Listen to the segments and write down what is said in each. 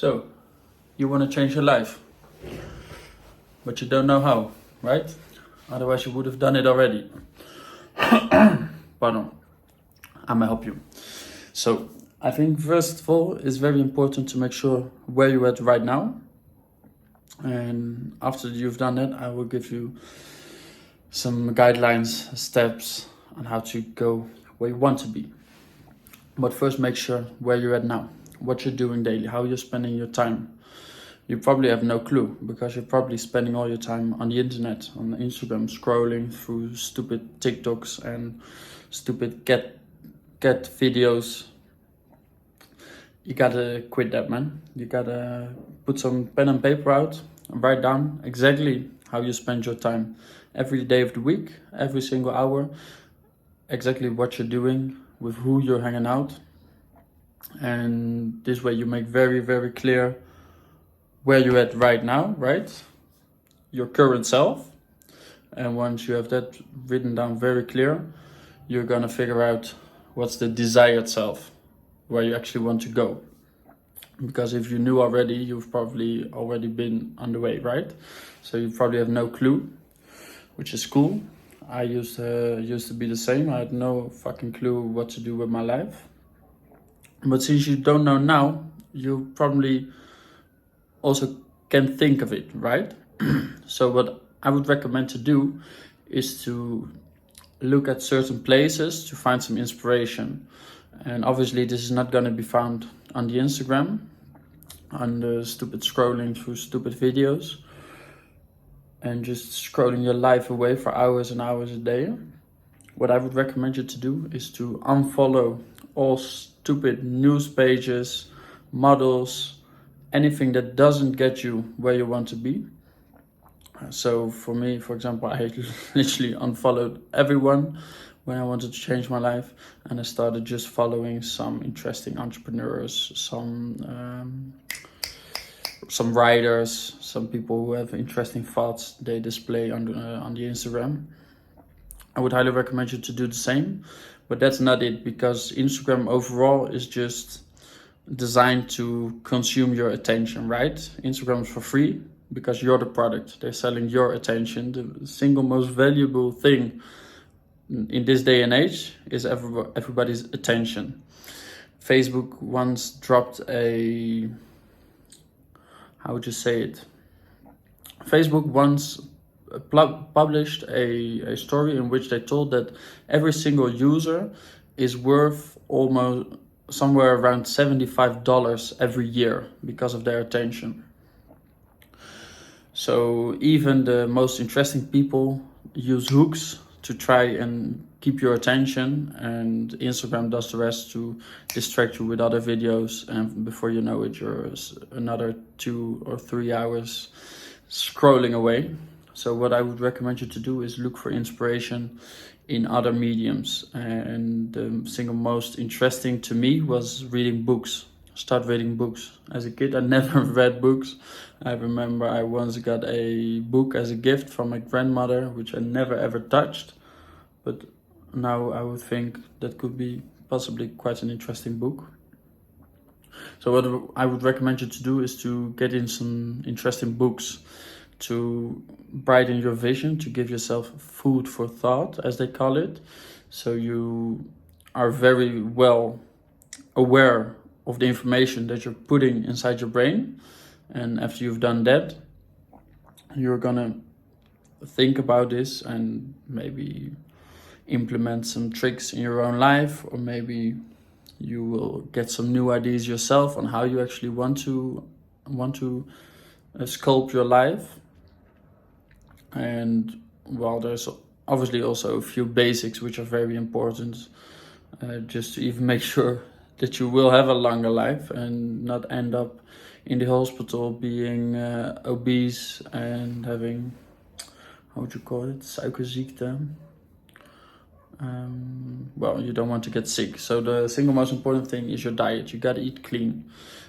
So, you want to change your life, but you don't know how, right? Otherwise, you would have done it already. Pardon, I'm gonna help you. So, I think first of all, it's very important to make sure where you're at right now. And after you've done that, I will give you some guidelines, steps on how to go where you want to be. But first, make sure where you're at now, what you're doing daily, how you're spending your time. You probably have no clue because you're probably spending all your time on the internet, on Instagram, scrolling through stupid TikToks and stupid cat videos. You gotta quit that, man. You gotta put some pen and paper out and write down exactly how you spend your time every day of the week, every single hour, exactly what you're doing, with who you're hanging out. And this way you make very, very clear where you're at right now, right? Your current self. And once you have that written down very clear, you're gonna figure out what's the desired self, where you actually want to go. Because if you knew already, you've probably already been on the way, right? So you probably have no clue, which is cool. I used to be the same. I had no fucking clue what to do with my life. But since you don't know now, you probably also can think of it, right? So what I would recommend to do is to look at certain places to find some inspiration. And obviously this is not going to be found on the Instagram, on the stupid scrolling through stupid videos and just scrolling your life away for hours and hours a day. What I would recommend you to do is to unfollow all stupid news pages, models, anything that doesn't get you where you want to be. So for me, for example, I literally unfollowed everyone when I wanted to change my life, and I started just following some interesting entrepreneurs, some writers, some people who have interesting thoughts they display on the Instagram. I would highly recommend you to do the same, but that's not it, because Instagram overall is just designed to consume your attention, right? Instagram is for free because you're the product. They're selling your attention. The single most valuable thing in this day and age is everybody's attention. Facebook once dropped a, how would you say it? Facebook once published a story in which they told that every single user is worth almost somewhere around $75 every year because of their attention. So even the most interesting people use hooks to try and keep your attention, and Instagram does the rest to distract you with other videos, and before you know it, you're another 2 or 3 hours scrolling away. So what I would recommend you to do is look for inspiration in other mediums, and the single most interesting to me was reading books. Start reading books. As a kid, I never read books. I remember I once got a book as a gift from my grandmother, which I never ever touched. But now I would think that could be possibly quite an interesting book. So what I would recommend you to do is to get in some interesting books to brighten your vision, to give yourself food for thought, as they call it. So you are very well aware of the information that you're putting inside your brain. And after you've done that, you're gonna think about this and maybe implement some tricks in your own life, or maybe you will get some new ideas yourself on how you actually want to sculpt your life. And well, there's obviously also a few basics which are very important, just to even make sure that you will have a longer life and not end up in the hospital being obese and having, how would you call it, suikerziekte. Well, you don't want to get sick. So the single most important thing is your diet. You gotta eat clean.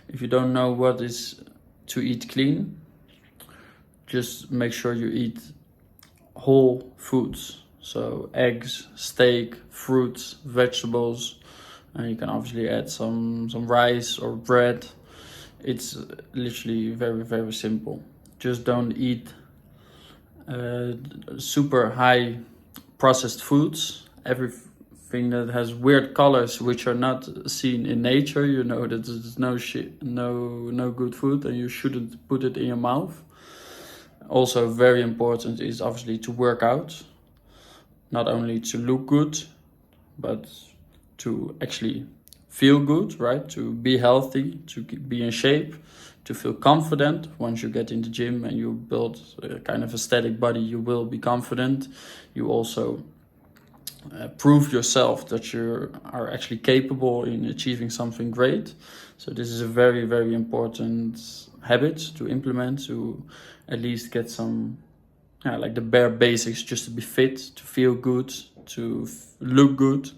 If you don't know what is to eat clean, just make sure you eat whole foods. So eggs, steak, fruits, vegetables, and you can obviously add some rice or bread It's literally very, very simple. Just don't eat super high processed foods. Everything that has weird colors which are not seen in nature, you know that it's no good food, and you shouldn't put it in your mouth. Also very important is obviously to work out, not only to look good, but to actually feel good, right? To be healthy, to be in shape, to feel confident. Once you get in the gym and you build a kind of aesthetic body, you will be confident. You also prove yourself that you are actually capable in achieving something great. So this is a very, very important habit to implement, to at least get some, like the bare basics, just to be fit, to feel good, to look good,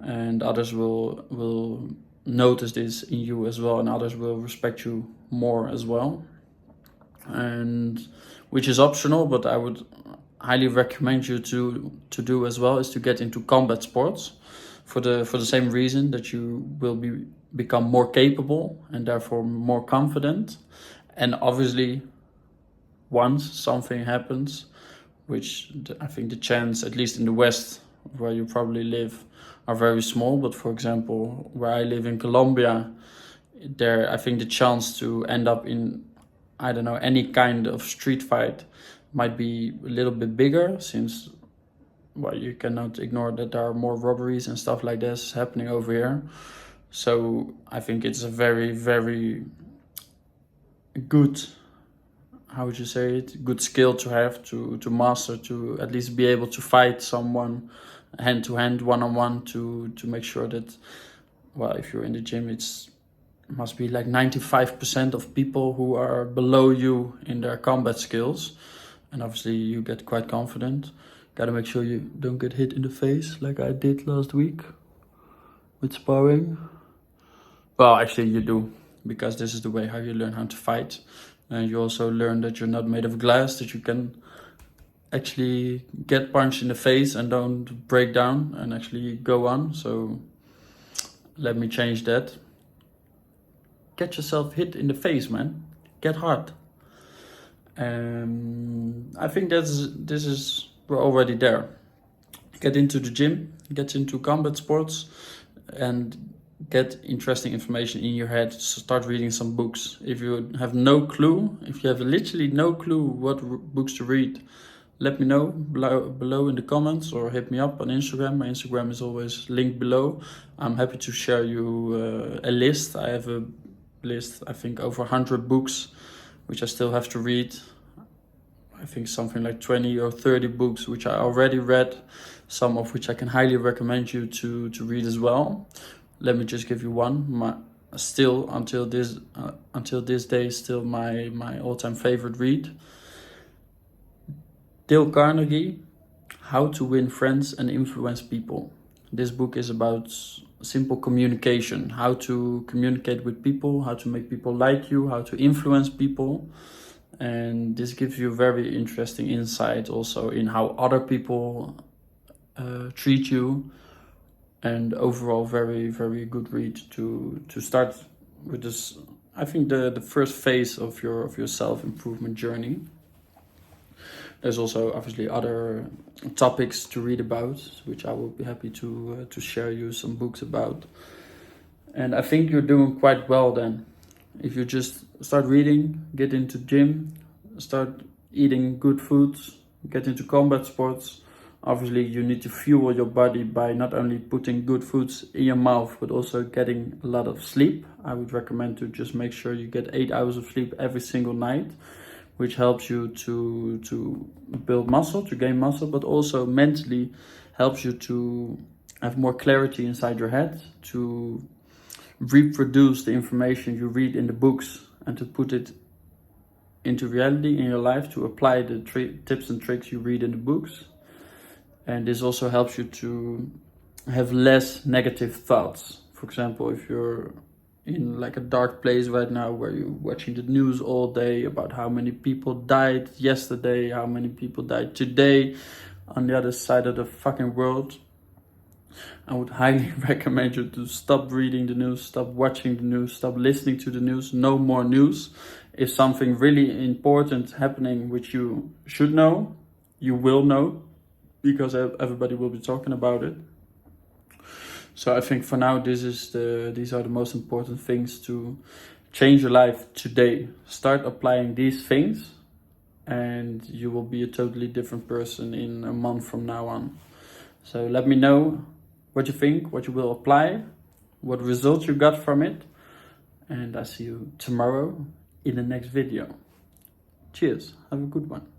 and others will notice this in you as well, and others will respect you more as well. And which is optional, but I would highly recommend you to do as well, is to get into combat sports, for the same reason, that you will become more capable and therefore more confident. And obviously, once something happens, which I think the chance, at least in the West where you probably live, are very small. But for example, where I live in Colombia, there I think the chance to end up in, I don't know, any kind of street fight might be a little bit bigger, since, well, you cannot ignore that there are more robberies and stuff like this happening over here. So I think it's a very, very good, how would you say it, good skill to have, to master, to at least be able to fight someone hand to hand, one on one, to make sure that, well, if you're in the gym, it's must be like 95% of people who are below you in their combat skills, and obviously you get quite confident. Gotta make sure you don't get hit in the face like I did last week with sparring. Well, actually you do, because this is the way how you learn how to fight. And you also learn that you're not made of glass, that you can actually get punched in the face and don't break down and actually go on. So let me change that. Get yourself hit in the face, man. Get hard. I think we're already there. Get into the gym, get into combat sports, and get interesting information in your head. Start reading some books. If you have no clue, if you have literally no clue what books to read, let me know below in the comments, or hit me up on Instagram. My Instagram is always linked below. I'm happy to share you a list. I have a list, I think over 100 books, which I still have to read. I think something like 20 or 30 books which I already read, some of which I can highly recommend you to read as well. Let me just give you one. Still until this day, still my all-time favorite read. Dale Carnegie, How to Win Friends and Influence People. This book is about simple communication, how to communicate with people, how to make people like you, how to influence people. And this gives you very interesting insight also in how other people treat you. And overall, very, very good read to start with this. I think the first phase of your self-improvement journey. There's also obviously other topics to read about, which I will be happy to share you some books about. And I think you're doing quite well then. If you just start reading, get into gym, start eating good foods, get into combat sports. Obviously, you need to fuel your body by not only putting good foods in your mouth, but also getting a lot of sleep. I would recommend to just make sure you get 8 hours of sleep every single night, which helps you to build muscle, to gain muscle, but also mentally helps you to have more clarity inside your head, to reproduce the information you read in the books and to put it into reality in your life, to apply the tips and tricks you read in the books. And this also helps you to have less negative thoughts. For example, if you're in like a dark place right now where you're watching the news all day about how many people died yesterday, how many people died today on the other side of the fucking world, I would highly recommend you to stop reading the news, stop watching the news, stop listening to the news. No more news. If something really important happening which you should know, you will know, because everybody will be talking about it. So I think for now these are the most important things to change your life today. Start applying these things and you will be a totally different person in a month from now on. So let me know what you think, what you will apply, what results you got from it. And I see you tomorrow in the next video. Cheers, have a good one.